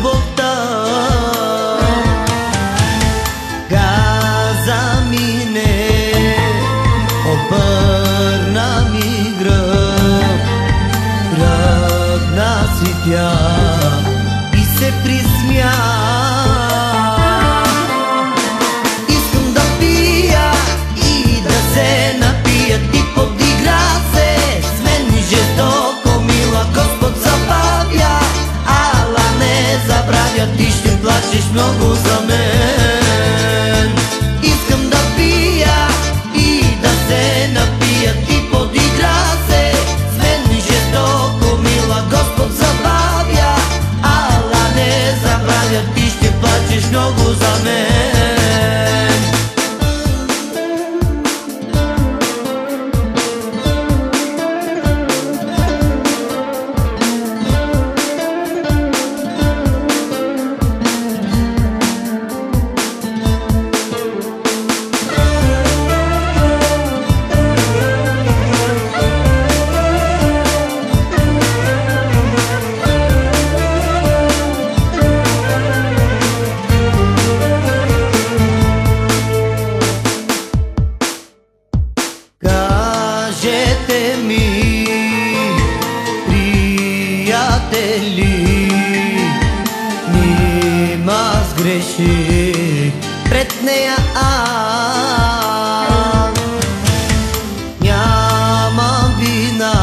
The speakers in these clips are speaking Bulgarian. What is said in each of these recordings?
любовта. Каза ми не, обърна ми гръб, тръгна си тя и се присмя. Искам да пия и да се напия, ти подигра се с мен жестоко, мила, Господ забавя, ала не забравя, ти ще плачеш много за мен. Искам да пия и да се напия, ти подигра се с мен жестоко, мила, Господ забавя, ала не забравя, ти ще плачеш много за мен. Кажете ми, приятели, нима сгреших пред нея аз. Нямам вина,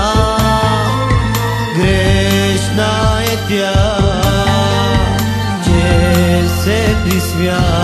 грешна е тя, че се присмя.